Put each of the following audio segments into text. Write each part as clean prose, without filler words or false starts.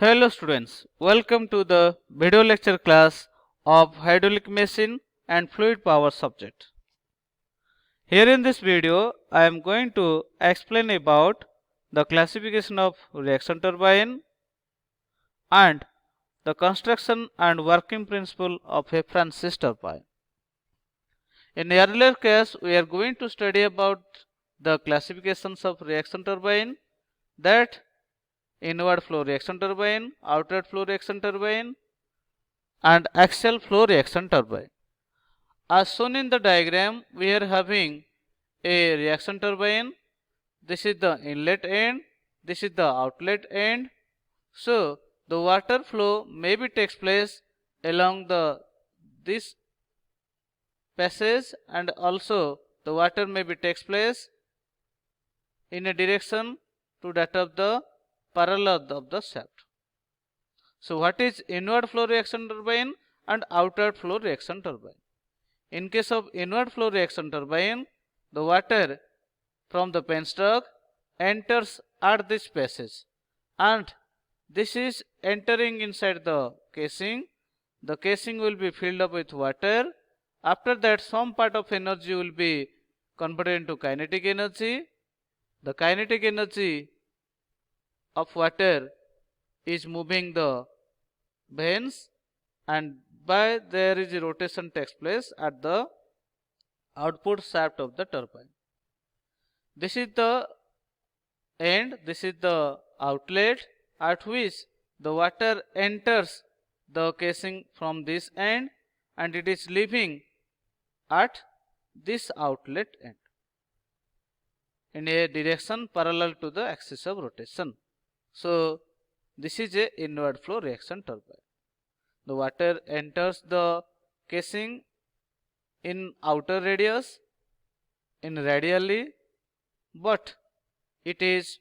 Hello students, welcome to the video lecture class of hydraulic machine and fluid power subject. Here in this video, I am going to explain about the classification of reaction turbine and the construction and working principle of a Francis turbine. In the earlier case, we are going to study about the classifications of reaction turbine, that inward flow reaction turbine, outward flow reaction turbine, and axial flow reaction turbine. As shown in the diagram, we are having a reaction turbine. This is the inlet end, this is the outlet end. So the water flow maybe takes place along this passage, and also the water maybe takes place in a direction to that of the parallel of the shaft. So what is inward flow reaction turbine and outward flow reaction turbine? In case of inward flow reaction turbine, the water from the penstock enters at this passage, and this is entering inside the casing. The casing will be filled up with water. After that, some part of energy will be converted into kinetic energy. The kinetic energy of water is moving the vanes, and by there is a rotation takes place at the output shaft of the turbine. This is the end, this is the outlet at which the water enters the casing from this end, and it is leaving at this outlet end in a direction parallel to the axis of rotation. So this is a inward flow reaction turbine. The water enters the casing in outer radius, in radially, but it is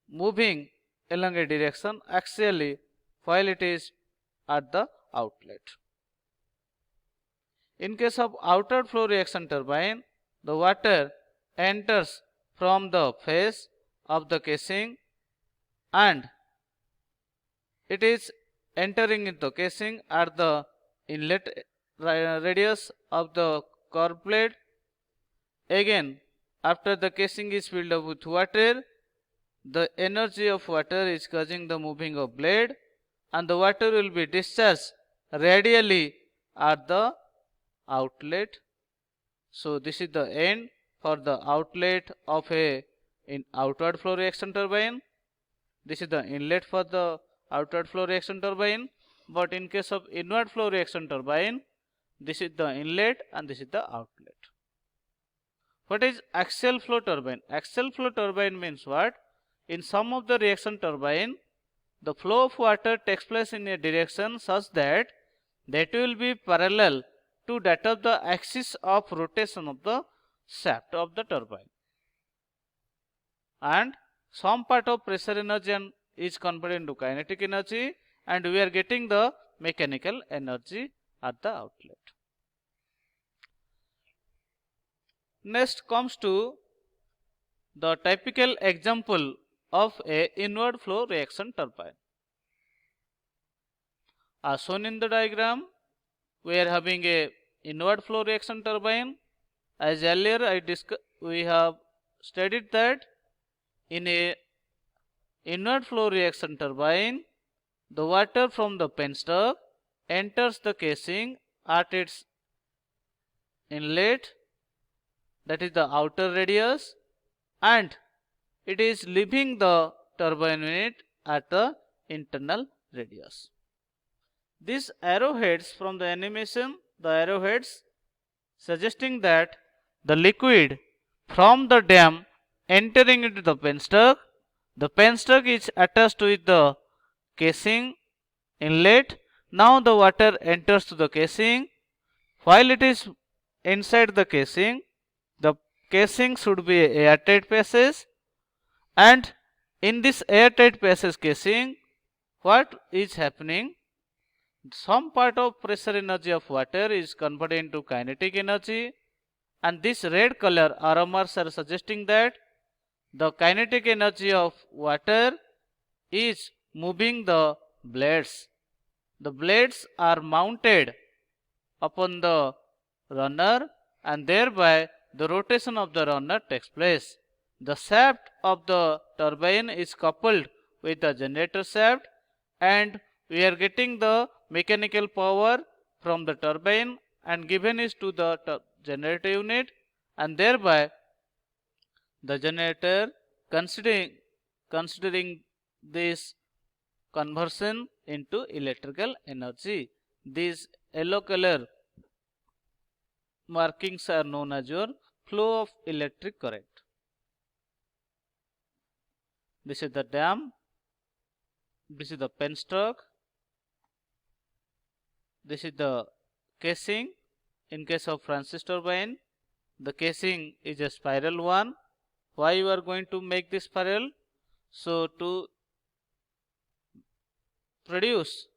moving along a direction axially while it is at the outlet. In case of outward flow reaction turbine, the water enters from the face of the casing, and it is entering into casing at the inlet radius of the curved blade. Again, after the casing is filled up with water, the energy of water is causing the moving of blade, and the water will be discharged radially at the outlet. So this is the end for the outlet of a outward flow reaction turbine. This is the inlet for the outward flow reaction turbine, but in case of inward flow reaction turbine, this is the inlet and this is the outlet. What is axial flow turbine? Axial flow turbine means what? In some of the reaction turbine, the flow of water takes place in a direction such that will be parallel to that of the axis of rotation of the shaft of the turbine, and some part of pressure energy is converted into kinetic energy, and we are getting the mechanical energy at the outlet. Next comes to the typical example of a inward flow reaction turbine. As shown in the diagram, we are having a inward flow reaction turbine. As earlier we have studied that in a inward flow reaction turbine, the water from the penstock enters the casing at its inlet, that is the outer radius, and it is leaving the turbine unit at the internal radius. These arrowheads from the animation, the arrowheads suggesting that the liquid from the dam entering into the penstock is attached with the casing inlet. Now the water enters to the casing. While it is inside the casing should be a airtight passage, and in this airtight passage casing, what is happening? Some part of pressure energy of water is converted into kinetic energy, and this red color arrow marks are suggesting that the kinetic energy of water is moving the blades. The blades are mounted upon the runner and thereby the rotation of the runner takes place. The shaft of the turbine is coupled with the generator shaft and we are getting the mechanical power from the turbine and given is to the generator unit, and thereby the generator considering this conversion into electrical energy. These yellow color markings are known as your flow of electric current. This is the dam, this is the penstock, this is the casing. In case of Francis turbine, the casing is a spiral one. Why you are going to make this spiral? So to produce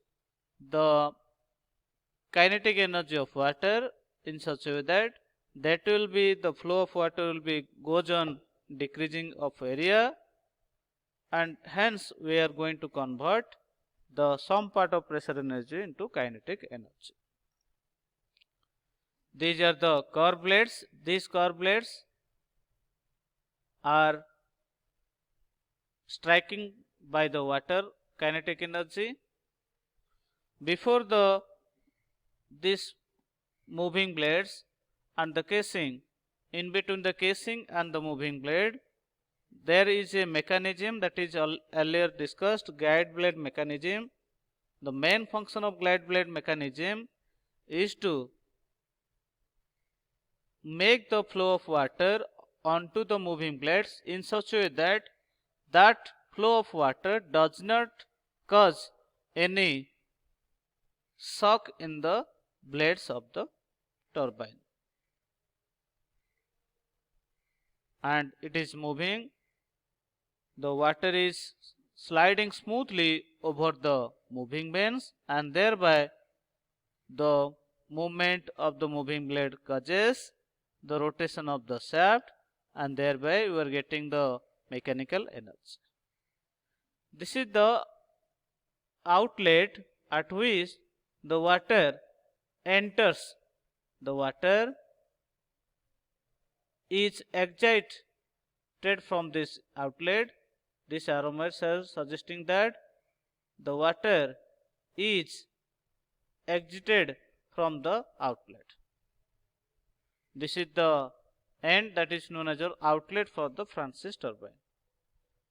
the kinetic energy of water in such a way that will be the flow of water will be goes on decreasing of area, and hence we are going to convert the some part of pressure energy into kinetic energy. These are the curved blades. These curved blades are striking by the water kinetic energy. Before this moving blades and the casing, in between the casing and the moving blade, there is a mechanism that is earlier discussed, guide blade mechanism. The main function of guide blade mechanism is to make the flow of water onto the moving blades in such a way that flow of water does not cause any shock in the blades of the turbine, and it is moving. The water is sliding smoothly over the moving vanes and thereby the movement of the moving blade causes the rotation of the shaft and thereby we are getting the mechanical energy. This is the outlet at which the water enters. The water is excited from this outlet. This arrows are suggesting that the water is exited from the outlet. This is the end that is known as your outlet for the Francis turbine.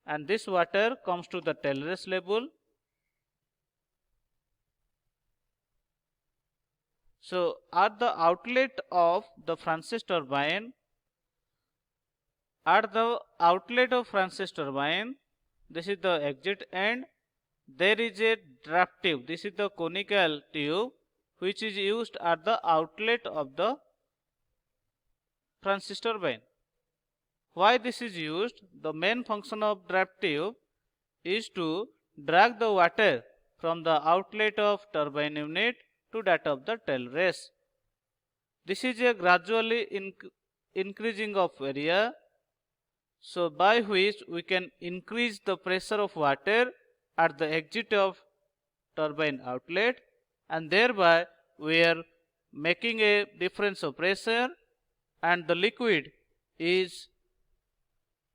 And this water comes to the tail race level. So at the outlet of the Francis turbine, this is the exit end. There is a draft tube. This is the conical tube which is used at the outlet of the Francis turbine. Why this is used? The main function of draft tube is to drag the water from the outlet of turbine unit to that of the tail race. This is a gradually increasing of area, so by which we can increase the pressure of water at the exit of turbine outlet, and thereby we are making a difference of pressure and the liquid is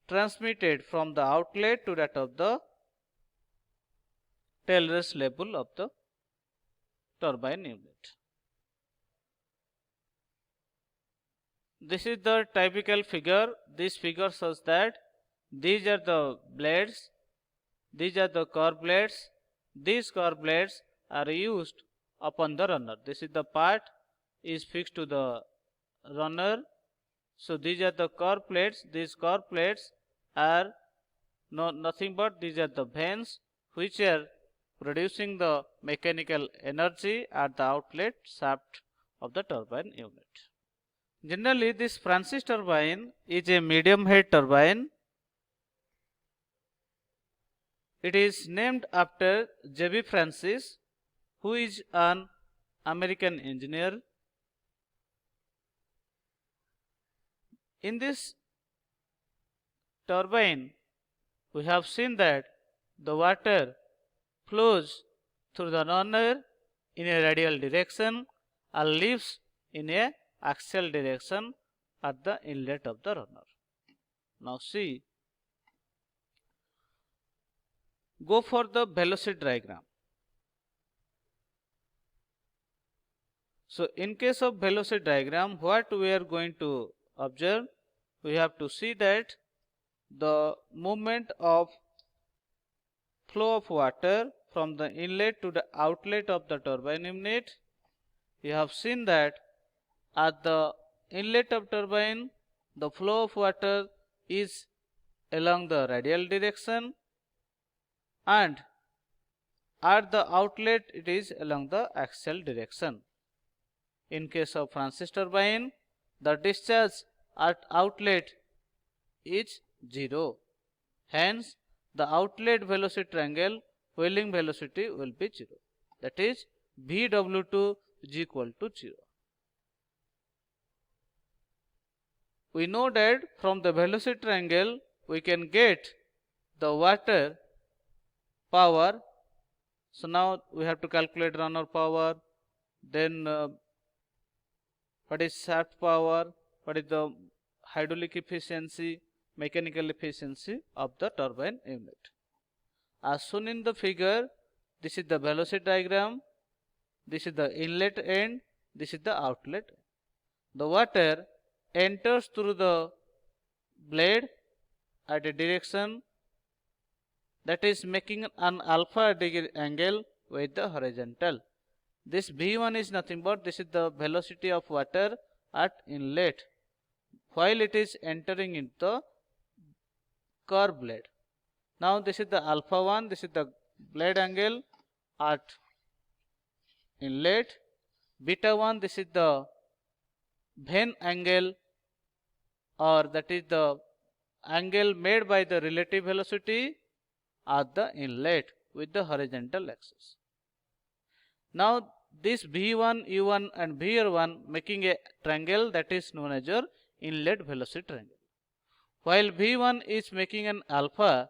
transmitted from the outlet to that of the tail race level of the turbine unit. This is the typical figure. This figure shows that these are the blades, these are the curved blades. These curved blades are used upon the runner. This is the part is fixed to the runner. So these are the curved plates. These curved plates are nothing but these are the vanes which are producing the mechanical energy at the outlet shaft of the turbine unit. Generally, this Francis turbine is a medium head turbine. It is named after J.B. Francis, who is an American engineer. In this turbine, we have seen that the water flows through the runner in a radial direction and leaves in a axial direction at the inlet of the runner. Now see, go for the velocity diagram. So in case of velocity diagram, what we are going to observe, we have to see that the movement of flow of water from the inlet to the outlet of the turbine unit. We have seen that at the inlet of turbine, the flow of water is along the radial direction, and at the outlet it is along the axial direction. In case of Francis turbine, the discharge at outlet is 0. Hence, the outlet velocity triangle wheeling velocity will be 0. That is, VW2 is equal to 0. We know that from the velocity triangle we can get the water power. So now we have to calculate runner power, then what is shaft power, what is the hydraulic efficiency, mechanical efficiency of the turbine unit. As shown in the figure, this is the velocity diagram, this is the inlet end, this is the outlet. The water enters through the blade at a direction that is making an alpha degree angle with the horizontal. This V1 is nothing but this is the velocity of water at inlet while it is entering into the curved blade. Now this is the alpha 1, this is the blade angle at inlet. Beta 1, this is the vane angle, or that is the angle made by the relative velocity at the inlet with the horizontal axis. Now this V1, U1 and VR1 making a triangle that is known as your inlet velocity triangle. While V1 is making an alpha,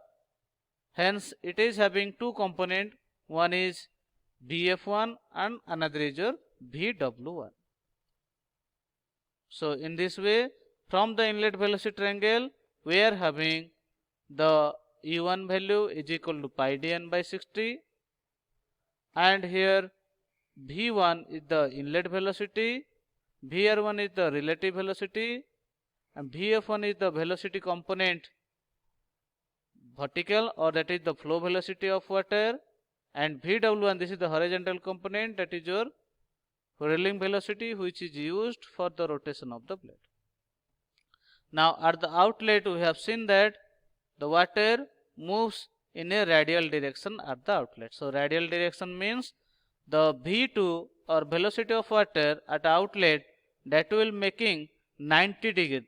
hence it is having two components, one is VF1 and another is your VW1. So in this way, from the inlet velocity triangle, we are having the U1 value is equal to pi dn by 60, and here V1 is the inlet velocity, VR1 is the relative velocity, and VF1 is the velocity component vertical, or that is the flow velocity of water, and VW1, this is the horizontal component, that is your whirling velocity which is used for the rotation of the blade. Now at the outlet we have seen that the water moves in a radial direction at the outlet. So radial direction means the V2 or velocity of water at outlet that will making 90 degree.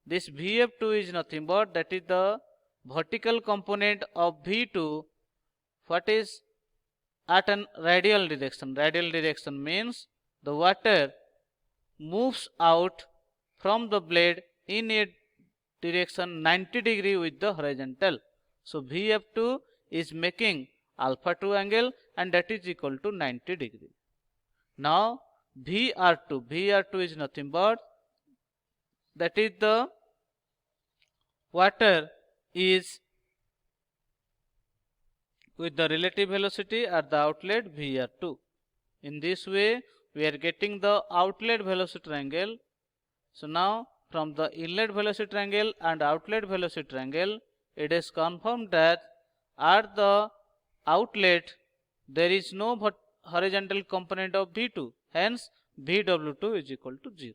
This VF2 is nothing but that is the vertical component of V2, what is at an radial direction. Radial direction means the water moves out from the blade in a direction 90 degree with the horizontal. So VF2 is making alpha 2 angle and that is equal to 90 degree. Now VR2 is nothing but that is the water is with the relative velocity at the outlet VR2. In this way we are getting the outlet velocity triangle. So now from the inlet velocity triangle and outlet velocity triangle, it is confirmed that at the outlet there is no horizontal component of V2, hence VW2 is equal to 0.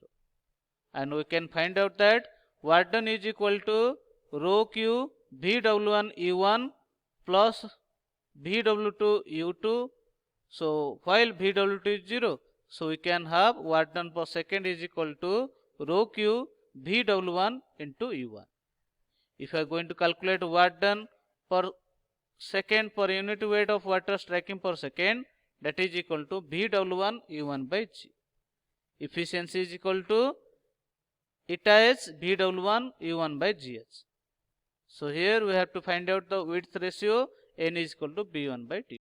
And we can find out that work done is equal to rho Q VW1 U1 plus VW2 U2. So while VW2 is 0, so we can have work done per second is equal to rho Q VW1 into U1. If you are going to calculate work done per second per unit weight of water striking per second, that is equal to VW1 U1 by G. Efficiency is equal to eta H VW1 U1 by GH. So here we have to find out the width ratio, N is equal to B1 by T.